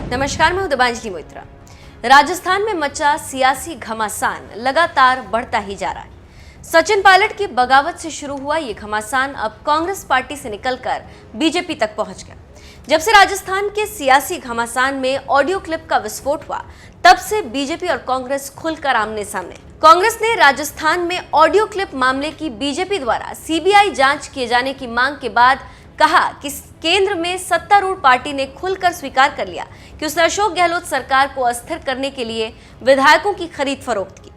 नमस्कार, मैं दिबांजलि मोइत्रा। राजस्थान में मचा सियासी घमासान लगातार बढ़ता ही जा रहा है। सचिन पायलट की बगावत से शुरू हुआ ये घमासान अब कांग्रेस पार्टी से निकलकर बीजेपी तक पहुंच गया। जब से राजस्थान के सियासी घमासान में ऑडियो क्लिप का विस्फोट हुआ, तब से बीजेपी और कांग्रेस खुलकर आमने सामने। कांग्रेस ने राजस्थान में ऑडियो क्लिप मामले की बीजेपी द्वारा सीबीआई जांच किए जाने की मांग के बाद कहा कि केंद्र में सत्तारूढ़ पार्टी ने खुलकर स्वीकार कर लिया कि उसने अशोक गहलोत सरकार को अस्थिर करने के लिए विधायकों की खरीद फरोख्त की।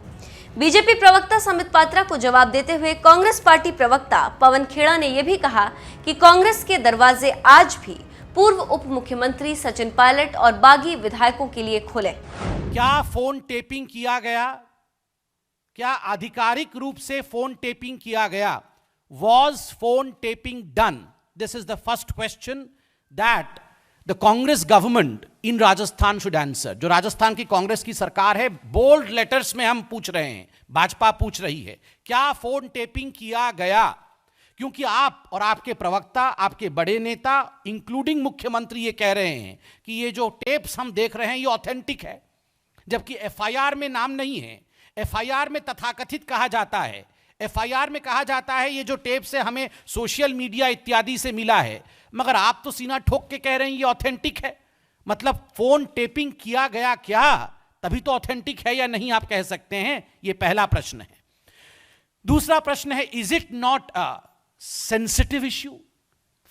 बीजेपी प्रवक्ता संबित पात्रा को जवाब देते हुए कांग्रेस पार्टी प्रवक्ता पवन खेड़ा ने यह भी कहा कि कांग्रेस के दरवाजे आज भी पूर्व उप मुख्यमंत्री सचिन पायलट और बागी विधायकों के लिए खुले। क्या फोन टेपिंग किया गया? क्या आधिकारिक रूप से फोन टेपिंग किया गया? Was phone taping done? This is the first question that the Congress government in Rajasthan should answer. जो राजस्थान की कांग्रेस की सरकार है, बोल्ड लेटर्स में हम पूछ रहे हैं, भाजपा पूछ रही है, क्या फोन टेपिंग किया गया? क्योंकि आप और आपके प्रवक्ता, आपके बड़े नेता, इंक्लूडिंग मुख्यमंत्री, ये कह रहे हैं कि ये जो टेप्स हम देख रहे हैं ये ऑथेंटिक है, जबकि एफआईआर में नाम नहीं है। एफआईआर में तथाकथित कहा जाता है, एफआईआर में कहा जाता है ये जो टेप से हमें सोशल मीडिया इत्यादि से मिला है, मगर आप तो सीना ठोक के कह रहे हैं ये ऑथेंटिक है। मतलब फोन टेपिंग किया गया क्या? तभी तो ऑथेंटिक है या नहीं आप कह सकते हैं। ये पहला प्रश्न है। दूसरा प्रश्न है, is it not a sensitive issue?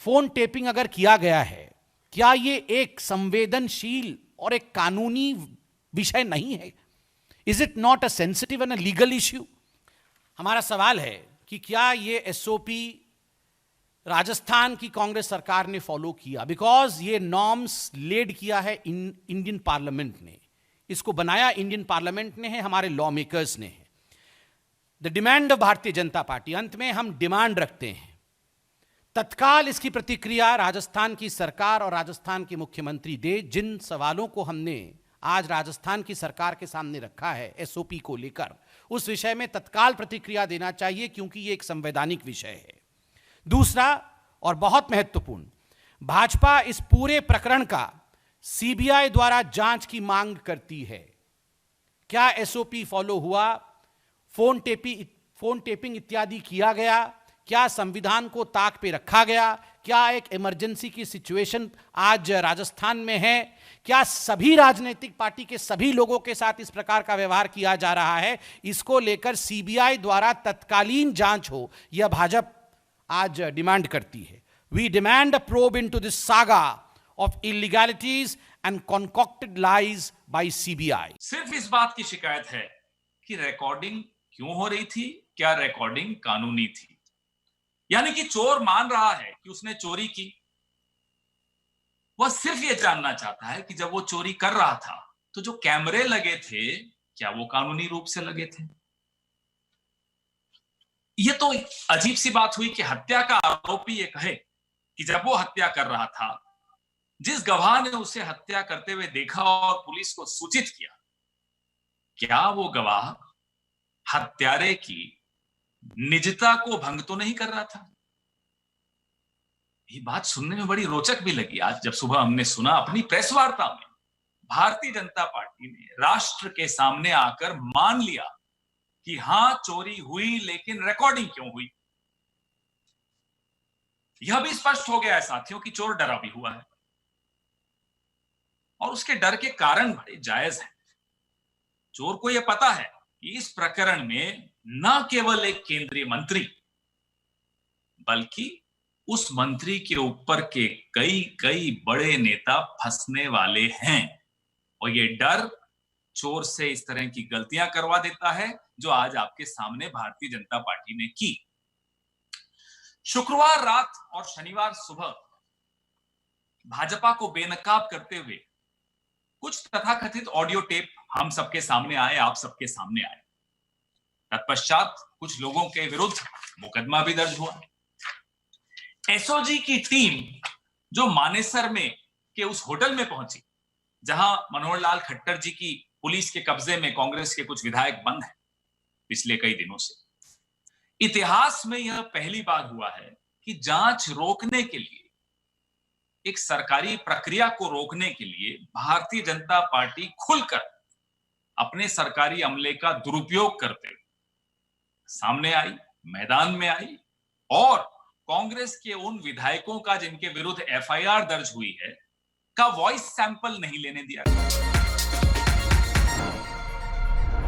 Phone tapping अगर किया गया है, क्या ये एक संवेदनशील और एक कानूनी विषय नहीं है? Is it not a sensitive and a legal issue? हमारा सवाल है कि क्या ये एसओपी राजस्थान की कांग्रेस सरकार ने फॉलो किया? बिकॉज ये नॉर्म्स लेड किया है इंडियन पार्लियामेंट ने, इसको बनाया इंडियन पार्लियामेंट ने है, हमारे लॉ मेकर्स ने है। The demand of Bharatiya Janata party, अंत में हम डिमांड रखते हैं तत्काल इसकी प्रतिक्रिया राजस्थान की सरकार और राजस्थान के मुख्यमंत्री दे। जिन सवालों को हमने आज राजस्थान की सरकार के सामने रखा है एसओपी को लेकर, उस विषय में तत्काल प्रतिक्रिया देना चाहिए, क्योंकि यह एक संवैधानिक विषय है। दूसरा और बहुत महत्वपूर्ण, भाजपा इस पूरे प्रकरण का सीबीआई द्वारा जांच की मांग करती है। क्या एसओपी फॉलो हुआ? फोन टेपिंग इत्यादि किया गया? क्या संविधान को ताक पे रखा गया? क्या एक इमरजेंसी की सिचुएशन आज राजस्थान में है? क्या सभी राजनीतिक पार्टी के सभी लोगों के साथ इस प्रकार का व्यवहार किया जा रहा है? इसको लेकर सीबीआई द्वारा तत्कालीन जांच हो, यह भाजपा आज डिमांड करती है। We demand a probe into this saga of illegalities and concocted lies by CBI. सिर्फ इस बात की शिकायत है कि रिकॉर्डिंग क्यों हो रही थी, क्या रिकॉर्डिंग कानूनी थी? यानी कि चोर मान रहा है कि उसने चोरी की, वह सिर्फ यह जानना चाहता है कि जब वो चोरी कर रहा था तो जो कैमरे लगे थे क्या वो कानूनी रूप से लगे थे? यह तो अजीब सी बात हुई कि हत्या का आरोपी ये कहे कि जब वो हत्या कर रहा था, जिस गवाह ने उसे हत्या करते हुए देखा और पुलिस को सूचित किया, क्या वो गवाह हत्यारे की निजता को भंग तो नहीं कर रहा था? ये बात सुनने में बड़ी रोचक भी लगी। आज जब सुबह हमने सुना अपनी प्रेस वार्ता में भारतीय जनता पार्टी ने राष्ट्र के सामने आकर मान लिया कि हां चोरी हुई, लेकिन रिकॉर्डिंग क्यों हुई? यह भी स्पष्ट हो गया है साथियों कि चोर डरा भी हुआ है और उसके डर के कारण बड़े जायज हैं। चोर को यह पता है कि इस प्रकरण में न केवल एक केंद्रीय मंत्री बल्कि उस मंत्री के ऊपर के कई कई बड़े नेता फंसने वाले हैं, और ये डर चोर से इस तरह की गलतियां करवा देता है जो आज आपके सामने भारतीय जनता पार्टी ने की। शुक्रवार रात और शनिवार सुबह भाजपा को बेनकाब करते हुए कुछ तथाकथित ऑडियो टेप हम सबके सामने आए, आप सबके सामने आए। तत्पश्चात कुछ लोगों के विरुद्ध मुकदमा भी दर्ज हुआ। एसओजी की टीम जो मानेसर में के उस होटल में पहुंची जहां मनोहर लाल खट्टर जी की पुलिस के कब्जे में कांग्रेस के कुछ विधायक बंद हैं पिछले कई दिनों से, इतिहास में यह पहली बार हुआ है कि जांच रोकने के लिए एक सरकारी प्रक्रिया को रोकने के लिए भारतीय जनता पार्टी खुलकर अपने सरकारी अमले का दुरुपयोग करते हुए सामने आई, मैदान में आई और कांग्रेस के उन विधायकों का जिनके विरुद्ध एफआईआर दर्ज हुई है का वॉइस सैंपल नहीं लेने दिया।